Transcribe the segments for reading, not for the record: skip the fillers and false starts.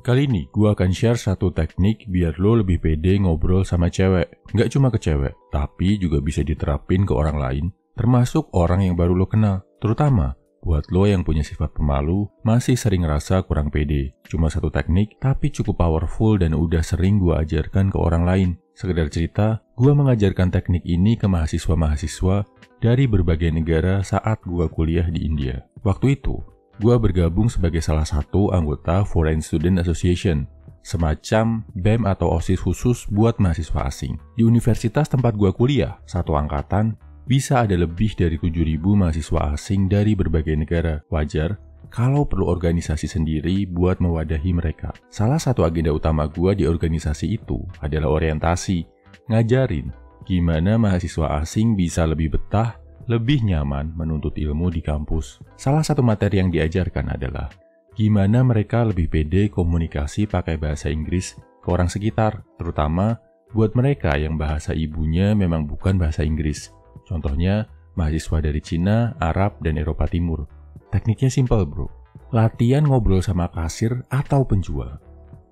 Kali ini gue akan share satu teknik biar lo lebih pede ngobrol sama cewek. Nggak cuma ke cewek, tapi juga bisa diterapin ke orang lain, termasuk orang yang baru lo kenal. Terutama buat lo yang punya sifat pemalu, masih sering ngerasa kurang pede. Cuma satu teknik, tapi cukup powerful dan udah sering gue ajarkan ke orang lain. Sekedar cerita, gue mengajarkan teknik ini ke mahasiswa-mahasiswa dari berbagai negara saat gue kuliah di India. Waktu itu, gue bergabung sebagai salah satu anggota Foreign Student Association, semacam BEM atau OSIS khusus buat mahasiswa asing. Di universitas tempat gue kuliah, satu angkatan, bisa ada lebih dari 7.000 mahasiswa asing dari berbagai negara. Wajar kalau perlu organisasi sendiri buat mewadahi mereka. Salah satu agenda utama gue di organisasi itu adalah orientasi, ngajarin gimana mahasiswa asing bisa lebih betah, lebih nyaman menuntut ilmu di kampus. Salah satu materi yang diajarkan adalah gimana mereka lebih pede komunikasi pakai bahasa Inggris ke orang sekitar, terutama buat mereka yang bahasa ibunya memang bukan bahasa Inggris. Contohnya, mahasiswa dari Cina, Arab, dan Eropa Timur. Tekniknya simpel bro, latihan ngobrol sama kasir atau penjual.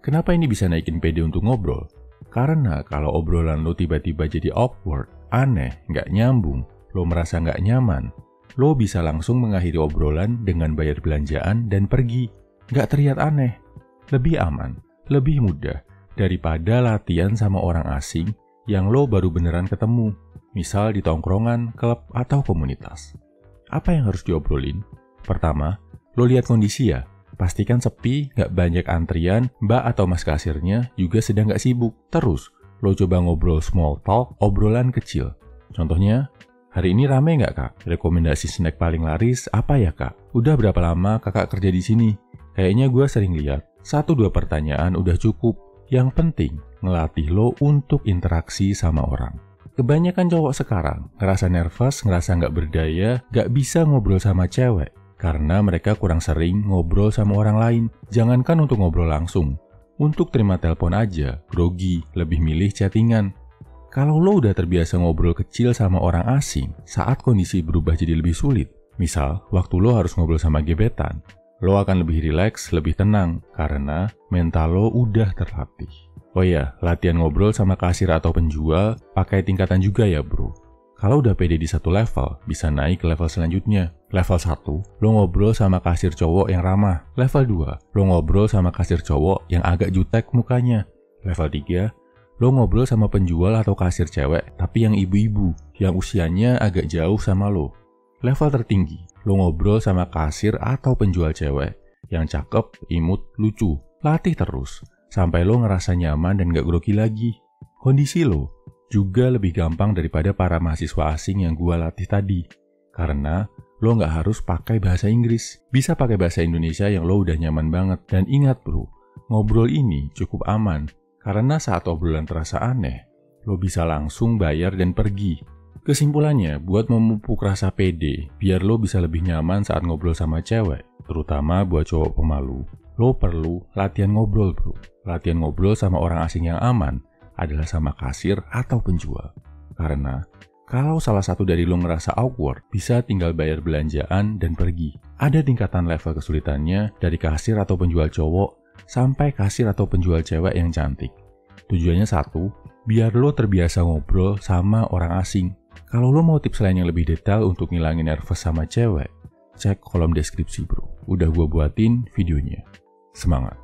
Kenapa ini bisa naikin pede untuk ngobrol? Karena kalau obrolan lo tiba-tiba jadi awkward, aneh, nggak nyambung, lo merasa nggak nyaman, lo bisa langsung mengakhiri obrolan dengan bayar belanjaan dan pergi. Nggak terlihat aneh, lebih aman, lebih mudah daripada latihan sama orang asing yang lo baru beneran ketemu, misal di tongkrongan, klub, atau komunitas. Apa yang harus diobrolin? Pertama, lo lihat kondisi ya. Pastikan sepi, nggak banyak antrian, mbak atau mas kasirnya juga sedang nggak sibuk. Terus, lo coba ngobrol small talk, obrolan kecil. Contohnya, hari ini rame nggak kak? Rekomendasi snack paling laris apa ya kak? Udah berapa lama kakak kerja di sini? Kayaknya gue sering lihat. 1-2 pertanyaan udah cukup. Yang penting, ngelatih lo untuk interaksi sama orang. Kebanyakan cowok sekarang ngerasa nervous, ngerasa nggak berdaya, nggak bisa ngobrol sama cewek. Karena mereka kurang sering ngobrol sama orang lain. Jangankan untuk ngobrol langsung. Untuk terima telepon aja, grogi, lebih milih chattingan. Kalau lo udah terbiasa ngobrol kecil sama orang asing, saat kondisi berubah jadi lebih sulit, misal waktu lo harus ngobrol sama gebetan, lo akan lebih rileks, lebih tenang, karena mental lo udah terlatih. Oh ya, latihan ngobrol sama kasir atau penjual pakai tingkatan juga ya bro. Kalau udah pede di satu level, bisa naik ke level selanjutnya. Level 1, lo ngobrol sama kasir cowok yang ramah. Level 2, lo ngobrol sama kasir cowok yang agak jutek mukanya. Level 3, lo ngobrol sama penjual atau kasir cewek, tapi yang ibu-ibu, yang usianya agak jauh sama lo. Level tertinggi, lo ngobrol sama kasir atau penjual cewek, yang cakep, imut, lucu. Latih terus, sampai lo ngerasa nyaman dan gak grogi lagi. Kondisi lo juga lebih gampang daripada para mahasiswa asing yang gua latih tadi. Karena lo gak harus pakai bahasa Inggris. Bisa pakai bahasa Indonesia yang lo udah nyaman banget. Dan ingat bro, ngobrol ini cukup aman. Karena saat obrolan terasa aneh, lo bisa langsung bayar dan pergi. Kesimpulannya, buat memupuk rasa pede, biar lo bisa lebih nyaman saat ngobrol sama cewek, terutama buat cowok pemalu, lo perlu latihan ngobrol bro. Latihan ngobrol sama orang asing yang aman adalah sama kasir atau penjual. Karena kalau salah satu dari lo ngerasa awkward, bisa tinggal bayar belanjaan dan pergi. Ada tingkatan level kesulitannya dari kasir atau penjual cowok sampai kasir atau penjual cewek yang cantik. Tujuannya satu, biar lo terbiasa ngobrol sama orang asing. Kalau lo mau tips lain yang lebih detail untuk ngilangin nervous sama cewek, cek kolom deskripsi bro. Udah gue buatin videonya. Semangat!